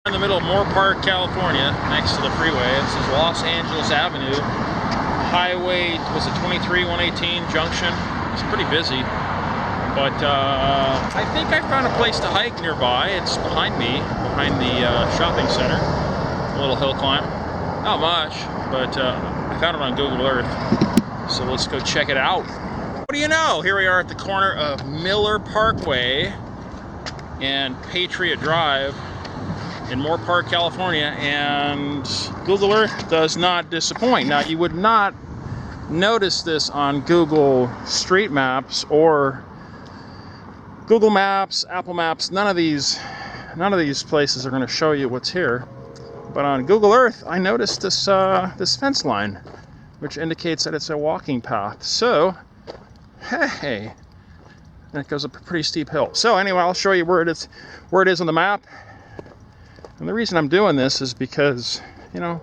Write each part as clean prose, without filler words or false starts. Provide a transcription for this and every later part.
In the middle of Moorpark, California, next to the freeway. This is Los Angeles Avenue. Highway, was it 23, 118 junction? It's pretty busy. But I think I found a place to hike nearby. It's behind me, behind the shopping center. A little hill climb. Not much, but I found it on Google Earth. So let's go check it out. What do you know? Here we are at the corner of Miller Parkway and Patriot Drive in Moorpark, California, and Google Earth does not disappoint. Now, you would not notice this on Google Street Maps or Google Maps, Apple Maps. None of these places are going to show you what's here. But on Google Earth, I noticed this this fence line, which indicates that it's a walking path. So, hey, and it goes up a pretty steep hill. So anyway, I'll show you where it is on the map. And the reason I'm doing this is because, you know,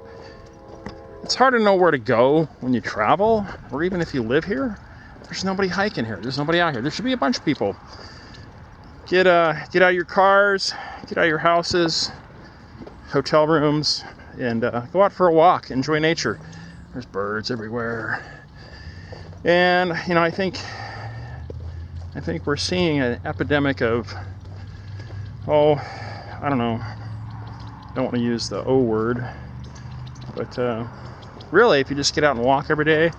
it's hard to know where to go when you travel, or even if you live here. There's nobody hiking here. There's nobody out here. There should be a bunch of people. Get out of your cars, get out of your houses, hotel rooms, and go out for a walk. Enjoy nature. There's birds everywhere. And, you know, I think we're seeing an epidemic of, oh, I don't know. Don't want to use the O word, but really, if you just get out and walk every day,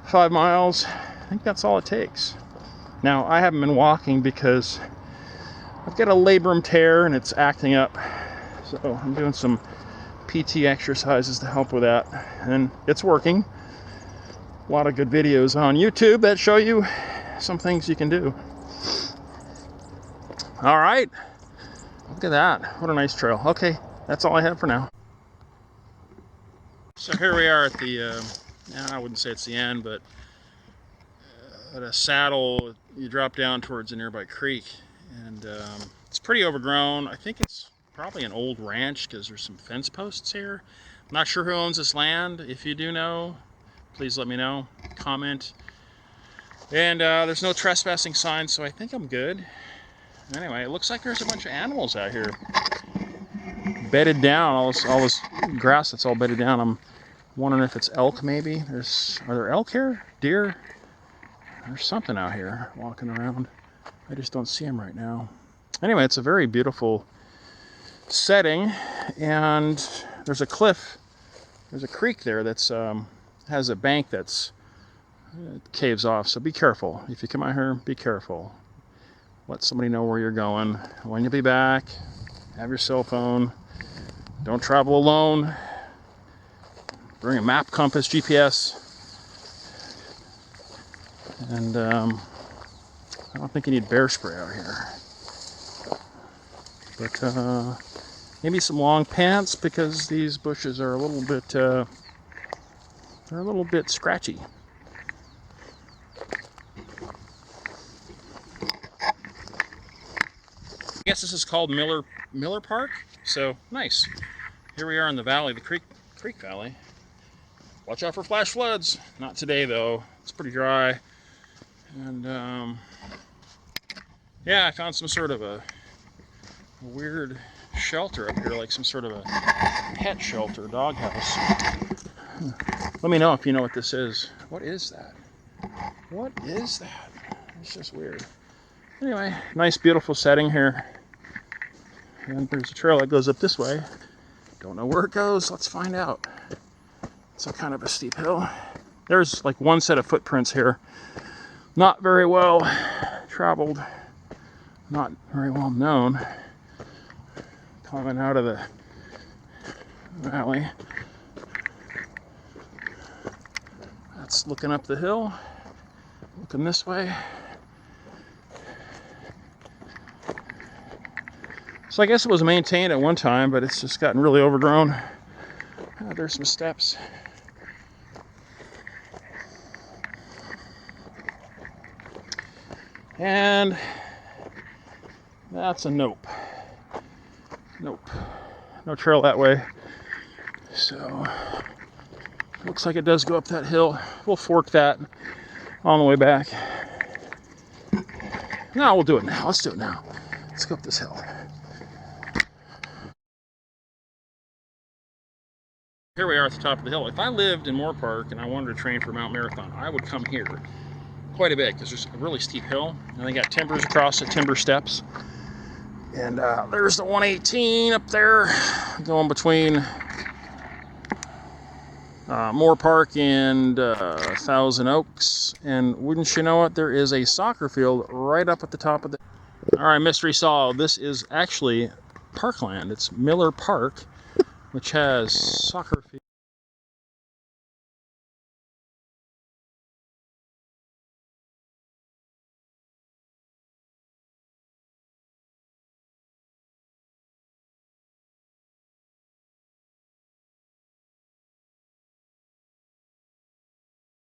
5 miles, I think that's all it takes. Now, I haven't been walking because I've got a labrum tear and it's acting up, so I'm doing some PT exercises to help with that, and it's working. A lot of good videos on YouTube that show you some things you can do. All right, look at that. What a nice trail. Okay. That's all I have for now. So here we are at the, I wouldn't say it's the end, but at a saddle, you drop down towards a nearby creek, and it's pretty overgrown. I think it's probably an old ranch because there's some fence posts here. I'm not sure who owns this land. If you do know, please let me know, comment. And there's no trespassing signs, so I think I'm good. Anyway, it looks like there's a bunch of animals out here. Bedded down, all this grass that's all bedded down. I'm wondering if it's elk maybe. Are there elk here? Deer? There's something out here walking around. I just don't see them right now. Anyway, it's a very beautiful setting, and there's a cliff. There's a creek there that's has a bank that's caves off, so be careful. If you come out here, be careful. Let somebody know where you're going, when you'll be back. Have your cell phone. Don't travel alone. Bring a map, compass, GPS. And I don't think you need bear spray out here. But maybe some long pants, because these bushes are a little bit they're a little bit scratchy. I guess this is called Miller Park. So nice. Here we are in the valley, the creek valley. Watch out for flash floods. Not today though. It's pretty dry. And yeah, I found some sort of a weird shelter up here, like some sort of a pet shelter, dog house. Let me know if you know what this is. What is that? What is that? It's just weird. Anyway, nice beautiful setting here. And there's a trail that goes up this way. Don't know where it goes. Let's find out. It's a kind of a steep hill. There's like one set of footprints here. Not very well traveled. Not very well known. Coming out of the valley. That's looking up the hill. Looking this way. So I guess it was maintained at one time, but it's just gotten really overgrown. There's some steps. And that's a nope. Nope. No trail that way. So looks like it does go up that hill. We'll fork that on the way back. No, we'll do it now. Let's do it now. Let's go up this hill. Here we are at the top of the hill. If I lived in Moorpark and I wanted to train for Mount Marathon, I would come here quite a bit because there's a really steep hill. And they got timbers across the timber steps. And there's the 118 up there going between Moorpark and Thousand Oaks. And wouldn't you know it, there is a soccer field right up at the top of the... All right, mystery solved. This is actually parkland. It's Miller Park, which has soccer field.